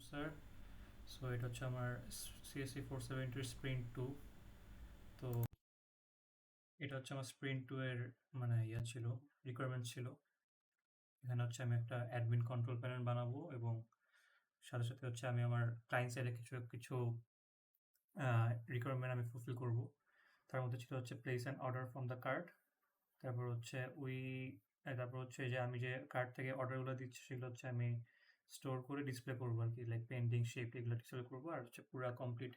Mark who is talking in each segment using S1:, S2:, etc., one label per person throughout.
S1: Sir. So এটা হচ্ছে আমার সিএসসি 470 স্প্রিন্ট 2। তো এটা হচ্ছে আমার স্প্রিন্ট 2 এর মানে ছিল, রিকোয়ারমেন্ট ছিল। এখানে হচ্ছে আমি একটা অ্যাডমিন কন্ট্রোল প্যানেল বানাবো এবং সাথে সাথে হচ্ছে আমি আমার ক্লায়েন্ট সাইডে কিছু কিছু রিকোয়ারমেন্ট আমি ফুলফিল করব। তার মধ্যে ছিল হচ্ছে place and order from the cart. তারপর হচ্ছে তারপর হচ্ছে যে আমি যে কার্ট থেকে অর্ডারগুলো দিচ্ছি সেগুলো হচ্ছে আমি স্টোর করে ডিসপ্লে করবো আর কি, লাইক পেন্ডিং শেপ এগুলো ডিসপ্লে করবো, আর হচ্ছে পুরো কমপ্লিট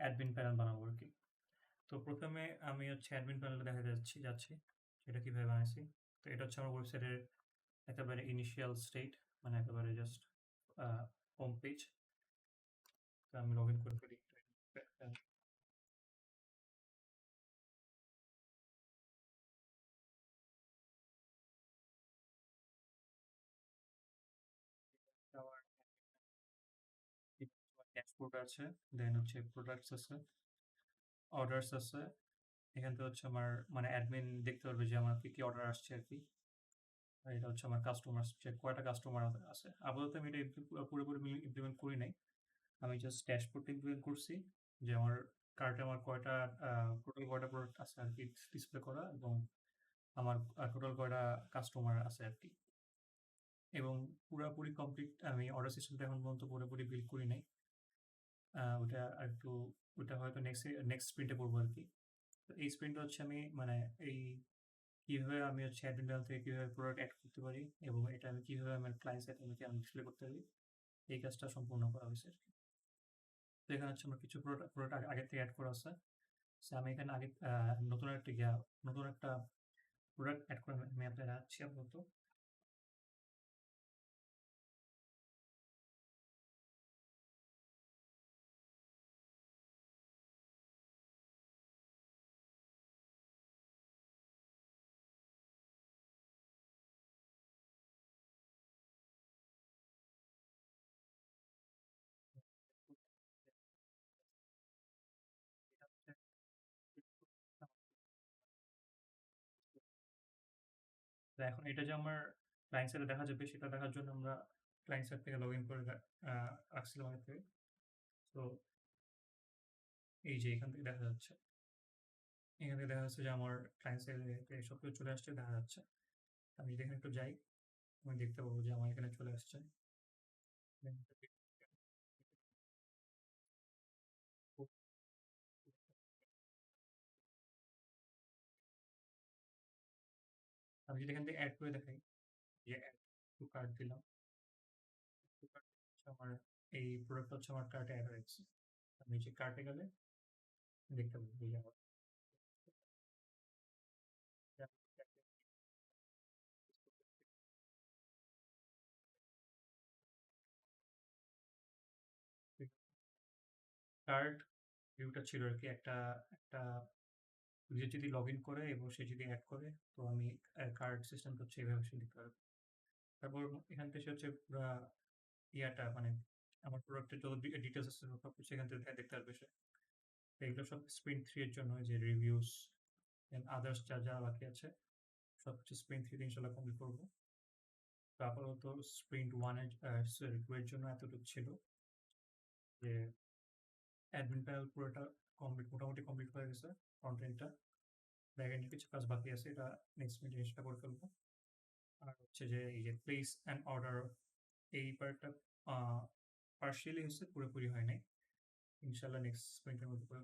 S1: অ্যাডমিন প্যানেল বানাবো আর কি। তো প্রথমে আমি হচ্ছে অ্যাডমিন প্যানেলে দেখা যাচ্ছি এটা কিভাবে বানাইছি। তো এটা হচ্ছে আমার ওয়েবসাইটের একেবারে ইনিশিয়াল স্টেট, মানে একেবারে জাস্ট হোম পেজ। তো আমি লগ ইন করে ফেলি। আমার ড্যাশবোর্ড আছে, দেন হচ্ছে প্রোডাক্টস আছে, অর্ডারস আছে। এখান থেকে হচ্ছে আমার মানে অ্যাডমিন দেখতে পারবে যে আমার কি কি অর্ডার আসছে আর কি। আর এটা হচ্ছে আমার কাস্টমার, যে কয়টা কাস্টমার আছে। আপাতত আমি এটা পুরোপুরি ইমপ্লিমেন্ট করি নাই। আমি জাস্ট ড্যাশবোর্ড ইমপ্লিমেন্ট করছি যে আমার কার্টে আমার কয়টা টোটাল কয়টা প্রোডাক্ট আছে আর কি ডিসপ্লে করা, এবং আমার টোটাল কয়টা কাস্টমার আছে আর কি। এবং পুরোপুরি কমপ্লিট আমি অর্ডার সিস্টেমটা এখন পর্যন্ত পুরোপুরি বিল্ড করি নাই। ওটা একটু, ওটা হয়তো নেক্সট স্প্রিন্টে করবো আর কি। তো এই স্প্রিন্টে হচ্ছে আমি মানে এই কিভাবে আমি হচ্ছে অ্যাডমিন প্যানেল থেকে কিভাবে প্রোডাক্ট অ্যাড করতে পারি এবং এটা আমি কিভাবে আমার ক্লায়েন্ট সাইটে আমি ডিসপ্লে করতে পারি, এই কাজটা সম্পূর্ণ করা হয়েছে আর কি। তো এখানে হচ্ছে আমার কিছু প্রোডাক্ট প্রোডাক্ট আগে থেকে অ্যাড করা আছে। সো আমি এখানে আগে নতুন একটা প্রোডাক্ট অ্যাড করে আমি আপনার যাচ্ছি আপাতত। এটা হচ্ছে তো এখন এটা যে আমার ক্লায়েন্ট সাইডে দেখা যাবে সেটা দেখার জন্য আমরা ক্লায়েন্ট সাইড থেকে লগ ইন করে রাখছিলাম আগে থেকে। তো এই যে এখান থেকে দেখা যাচ্ছে, এখান থেকে দেখা যাচ্ছে যে আমার ক্লায়েন্ট সাইডে সব কিছু চলে আসছে দেখা যাচ্ছে। আমি যদি এখানে একটু যাই, আমি দেখতে পাবো যে আমার এখানে চলে আসছে। আমি যদি এখান থেকে অ্যাড করে দেখাই, যে অ্যাড টু কার্ট দিলাম, টু কার্ট হচ্ছে আমার এই প্রোডাক্ট হচ্ছে আমার কার্টে অ্যাড হয়েছে। আমি যে কার্টে গেলে দেখতে পাবো যে আমার কার্ট ভিউটা ছিল আর কি একটা একটা নিজে যদি লগ ইন করে এবং সে যদি অ্যাড করে, তো আমি কার্ড সিস্টেমটা হচ্ছে এইভাবে সে দেখতে পারবে। তারপর এখান থেকে সে হচ্ছে পুরা ইয়াটা মানে আমার প্রোডাক্টের যত ডিটেলস আছে সব কিছু এখান থেকে দেখতে পারবে সে। তো এগুলো সব স্প্রিন্ট 3 এর জন্য, যে রিভিউস এন্ড আদার্স যা যা বাকি আছে সবকিছু স্প্রিন্ট 3 তে ইনশাল্লাহ কমপ্লিট করবো। তো আপাতত স্প্রিন্ট 1 এর সরি 2 এর জন্য এতটুকু ছিল, যে অ্যাডমিন প্যানেল পুরোটা মোটামুটি কমপ্লিট হয়ে গেছে। ফ্রন্ট এন্ডটা, ব্যাক এন্ডের কিছু কাজ বাকি আছে, এটা নেক্সট মিনিটে চেষ্টা করে ফেলবো। আর হচ্ছে যে এই যে প্লেস অ্যান্ড অর্ডার, এই পার্টটা পার্শিয়ালি হচ্ছে, পুরোপুরি হয় নাই। ইনশাল্লাহ নেক্সট স্প্রিন্টের মধ্যে করে